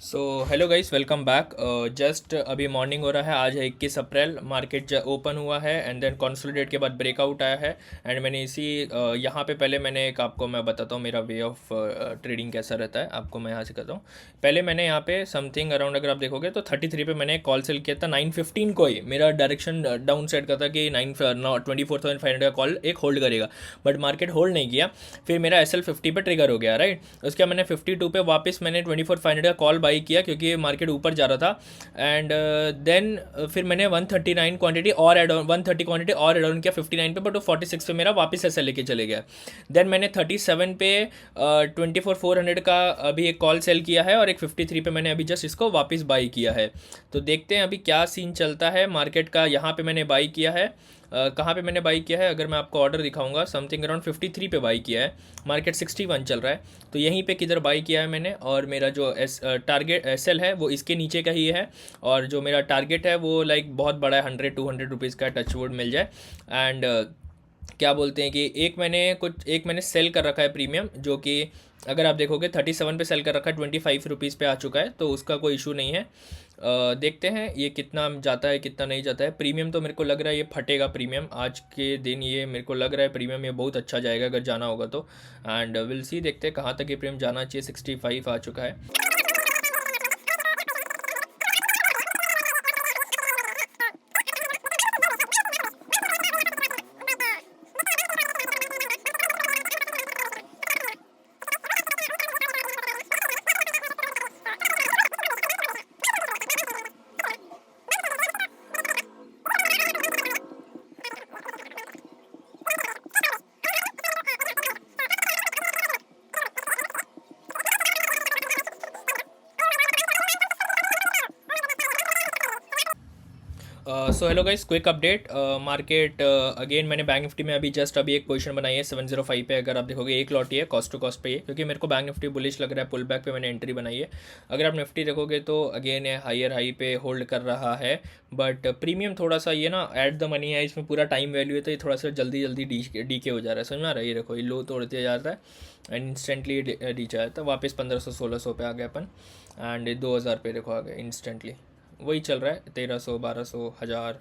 So hello guys, welcome back. Just अभी morning हो रहा है। आज है 21 अप्रैल। मार्केट ओपन हुआ है एंड देन कॉन्सोलिडेट के बाद ब्रेकआउट आया है। एंड मैंने यहाँ पे पहले मैंने एक आपको मैं बताता हूँ मेरा वे ऑफ ट्रेडिंग कैसा रहता है। आपको मैं यहाँ से कहता हूँ। पहले मैंने यहाँ पे समथिंग अराउंड अगर आप देखोगे तो 33 पे मैंने कॉल सेल किया था। 9:15 को ही मेरा डायरेक्शन डाउन साइड का था कि 24,500 का कॉल एक होल्ड करेगा, बट मार्केट होल्ड नहीं किया। फिर मेरा SL50 पे ट्रिगर हो गया, राइट। उसके बाद मैंने 52 पे वापस मैंने 24,500 का कॉल बाई किया क्योंकि मार्केट ऊपर जा रहा था। एंड देन फिर मैंने 139 क्वांटिटी और एड ऑन 130 क्वांटिटी और एड ऑन किया 59 पे, बट वो 46 पे मेरा वापस ऐसे लेके चले गया। देन मैंने 37 पे 24,400 का अभी एक कॉल सेल किया है और एक 53 पे मैंने अभी जस्ट इसको वापस बाई किया है। तो देखते हैं अभी क्या सीन चलता है मार्केट का। यहाँ पे मैंने बाई किया है। कहाँ पे मैंने बाई किया है अगर मैं आपको ऑर्डर दिखाऊंगा, समथिंग अराउंड 53 पे बाई किया है। मार्केट 61 चल रहा है, तो यहीं पे किधर बाई किया है मैंने। और मेरा जो टारगेट SL है वो इसके नीचे का ही है। और जो मेरा टारगेट है वो लाइक बहुत बड़ा है, 100-200 रुपीज़ का टचवुड मिल जाए। एंड क्या बोलते हैं कि एक मैंने सेल कर रखा है प्रीमियम, जो कि अगर आप देखोगे 37 पे सेल कर रखा है, 25 रुपीज़ पे आ चुका है, तो उसका कोई इशू नहीं है। देखते हैं ये कितना जाता है कितना नहीं जाता है। प्रीमियम तो मेरे को लग रहा है ये फटेगा प्रीमियम आज के दिन। ये मेरे को लग रहा है प्रीमियम ये बहुत अच्छा जाएगा अगर जाना होगा तो। एंड विल सी, देखते हैं कहाँ तक ये प्रीमियम जाना चाहिए। 65 आ चुका है। So hello guys, quick update. Market again मैंने बैंक निफ्टी में अभी एक पोजीशन बनाई है 705 पे। अगर आप देखोगे एक लॉट ही है कॉस्ट टू कॉस्ट पे ही, क्योंकि मेरे को बैंक निफ्टी बुलिश लग रहा है। पुल बैक पे मैंने एंट्री बनाई है। अगर आप निफ्टी देखोगे तो अगेन ये हायर हाई पे होल्ड कर रहा है, बट प्रीमियम थोड़ा सा ये ना एट द मनी है, इसमें पूरा टाइम वैल्यू है, तो ये थोड़ा सा जल्दी जल्दी डी के हो जा रहा है। समझ में आ रहा है? ये देखो, ये लो तोड़ते जाता है एंड इंस्टेंटली डी जाता है वापस 1500-1600 पे आ गया अपन। एंड 2000 पे देखो आ गया इंस्टेंटली। वही चल रहा है 1300, 1200, 1000।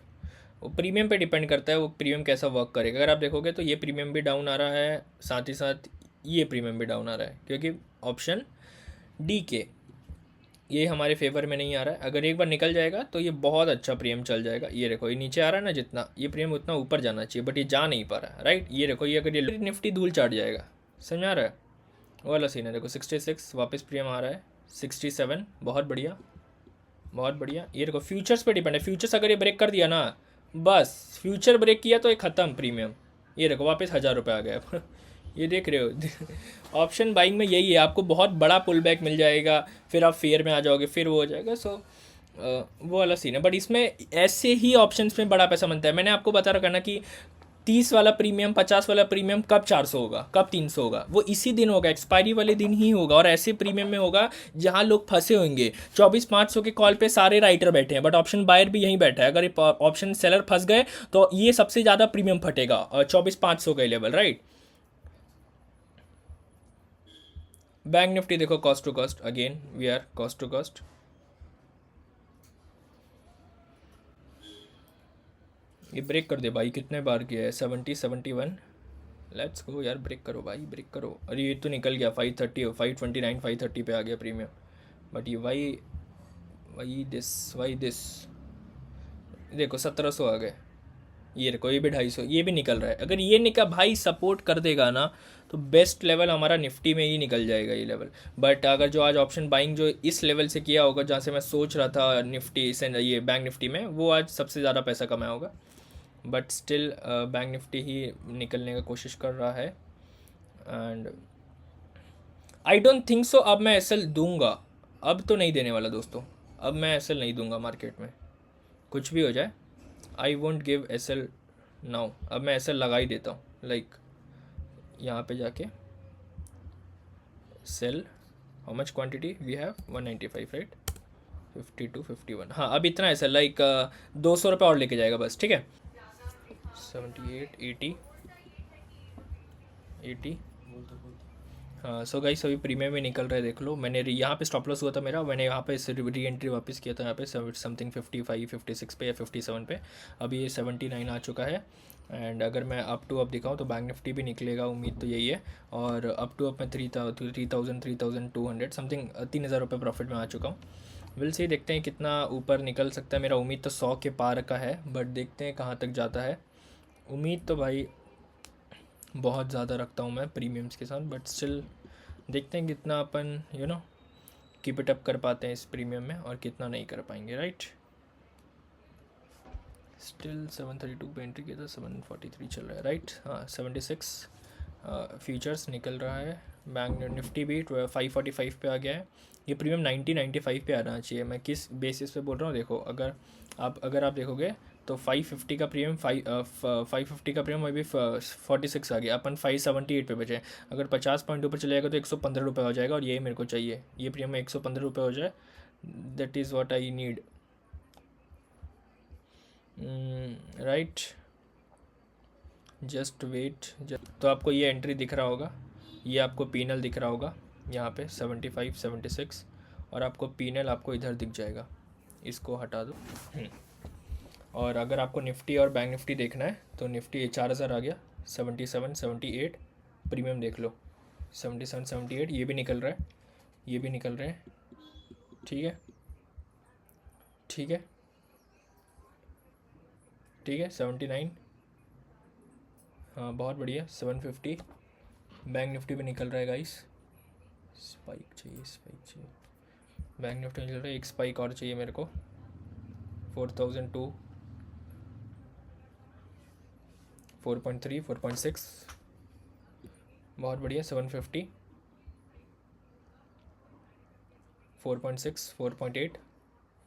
वो प्रीमियम पे डिपेंड करता है वो प्रीमियम कैसा वर्क करेगा। अगर आप देखोगे तो ये प्रीमियम भी डाउन आ रहा है, साथ ही साथ ये प्रीमियम भी डाउन आ रहा है, क्योंकि ऑप्शन डी के ये हमारे फेवर में नहीं आ रहा है। अगर एक बार निकल जाएगा तो ये बहुत अच्छा प्रीमियम चल जाएगा। ये देखो, ये नीचे आ रहा है ना, जितना ये प्रीमियम उतना ऊपर जाना चाहिए, बट ये जा नहीं पा रहा है, राइट। ये देखो, ये अगर ये निफ्टी धूल चाट जाएगा, समझ आ रहा है? वो वाला सीन है। देखो 66 वापस प्रीमियम आ रहा है, 67 बहुत बढ़िया बहुत बढ़िया। ये देखो, फ्यूचर्स पे डिपेंड है। फ्यूचर्स अगर ये ब्रेक कर दिया ना, बस फ्यूचर ब्रेक किया तो ये ख़त्म प्रीमियम। ये देखो वापस 1000 रुपये आ गया। ये देख रहे हो? ऑप्शन बाइंग में यही है, आपको बहुत बड़ा पुल बैक मिल जाएगा, फिर आप फेयर में आ जाओगे, फिर वो हो जाएगा। सो वो वाला सीन है। बट इसमें ऐसे ही ऑप्शंस में बड़ा पैसा बनता है। मैंने आपको बता रखा ना कि 30 वाला प्रीमियम, 50 वाला प्रीमियम कब 400 होगा, कब 300 होगा, वो इसी दिन होगा, एक्सपायरी वाले दिन ही होगा। और ऐसे प्रीमियम में होगा जहां लोग फंसे होंगे। 24,500 के कॉल पे सारे राइटर बैठे हैं, बट ऑप्शन बायर भी यहीं बैठा है। अगर ऑप्शन सेलर फंस गए तो ये सबसे ज़्यादा प्रीमियम फटेगा, 24,500 का लेवल, राइट। बैंक निफ्टी देखो, cost to cost, again we are cost to cost. ये ब्रेक कर दे भाई, कितने बार किया है? 70-71। लेट्स गो यार, ब्रेक करो भाई, ब्रेक करो। अरे ये तो निकल गया 530, 529, 530 पे आ गया प्रीमियम। बट ये वाई दिस देखो 1700 आ गए। ये देखो, ये भी 250, ये भी निकल रहा है। अगर ये निकल भाई, सपोर्ट कर देगा ना, तो बेस्ट लेवल हमारा निफ्टी में ही निकल जाएगा ये लेवल। बट अगर जो आज ऑप्शन बाइंग जो इस लेवल से किया होगा, जहाँ से मैं सोच रहा था निफ्टी से, ये बैंक निफ्टी में, वो आज सबसे ज़्यादा पैसा कमाया होगा। बट स्टिल बैंक निफ्टी ही निकलने का कोशिश कर रहा है। And I don't think so अब मैं एसएल दूंगा। अब तो नहीं देने वाला दोस्तों, अब मैं एसएल नहीं दूंगा मार्केट में, कुछ भी हो जाए। I won't give SL now. अब मैं एसएल लगा ही देता हूँ, लाइक यहाँ पे जाके sell, how much quantity we have, 195, right. 52, 51, हाँ अब इतना ऐसा लाइक 200 रुपये और लेके जाएगा बस, ठीक है। 78, 80, 80, हाँ सो गाइस अभी प्रीमियम में निकल रहा है, देख लो। मैंने यहाँ पे स्टॉप लॉस हुआ था मेरा, मैंने यहाँ पे री एंट्री वापस किया था यहाँ पे समथिंग 55 56 पे या 57 पे। अभी ये 79 आ चुका है। एंड अगर मैं अप टू अप दिखाऊँ तो बैंक निफ्टी भी निकलेगा, उम्मीद तो यही है। और अप टू अप मैं 3200 समथिंग 3000 रुपये प्रॉफिट में आ चुका हूँ। विल सी, देखते हैं कितना ऊपर निकल सकता है। मेरा उम्मीद तो 100 के पार का है, बट देखते हैं कहाँ तक जाता है। उम्मीद तो भाई बहुत ज़्यादा रखता हूँ मैं प्रीमियम्स के साथ, बट स्टिल देखते हैं कितना अपन कीप इट अप कर पाते हैं इस प्रीमियम में और कितना नहीं कर पाएंगे, राइट। स्टिल 732 पे एंट्री किया था, 743 चल रहा है, राइट। हाँ 76 फ्यूचर्स निकल रहा है। बैंक निफ्टी भी 545 पे आ गया है। ये प्रीमियम 95 पे आना चाहिए। मैं किस बेसिस पे बोल रहा हूँ, देखो अगर आप देखोगे तो 550 का प्रीमियम 550 का प्रीमियम अभी 46 आ गया, अपन 578 पे बचे। अगर 50 पॉइंट ऊपर चले जाएगा तो 115 रुपये हो जाएगा, और यही मेरे को चाहिए। ये प्रीमियम 115 रुपये हो जाए, that is what I need, right. Just wait. तो आपको ये एंट्री दिख रहा होगा, ये आपको पीनल दिख रहा होगा यहाँ पे 75 76, और आपको पीनल आपको इधर दिख जाएगा, इसको हटा दो। और अगर आपको निफ्टी और बैंक निफ्टी देखना है तो निफ्टी 4000 आ गया, 77 78 प्रीमियम देख लो, 77 78 ये भी निकल रहा है, ये भी निकल रहे हैं, ठीक है ठीक है ठीक है। 79, हाँ बहुत बढ़िया। 750 बैंक निफ्टी भी निकल रहा है गाइस। स्पाइक चाहिए बैंक निफ्टी निकल रहा है, एक स्पाइक और चाहिए मेरे को। 4002, 4.3 4.6 बहुत बढ़िया। 750, 4.6 4.8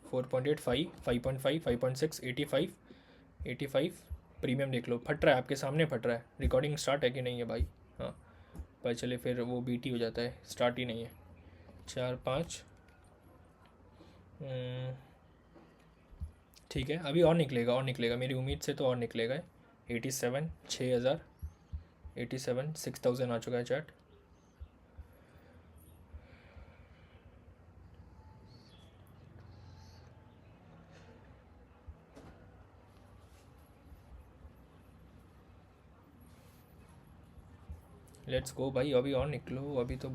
4.8 5 5.5 5.6 85 85 प्रीमियम देख लो, फट रहा है आपके सामने, फट रहा है। रिकॉर्डिंग स्टार्ट है कि नहीं है भाई? हाँ पर चले, फिर वो बीटी हो जाता है, स्टार्ट ही नहीं है। 4 5 ठीक है, अभी और निकलेगा, और निकलेगा मेरी उम्मीद से तो, और निकलेगा। 87 6000, 87 6000 आ चुका है चार्ट। लेट्स गो भाई, अभी और निकलो, अभी तो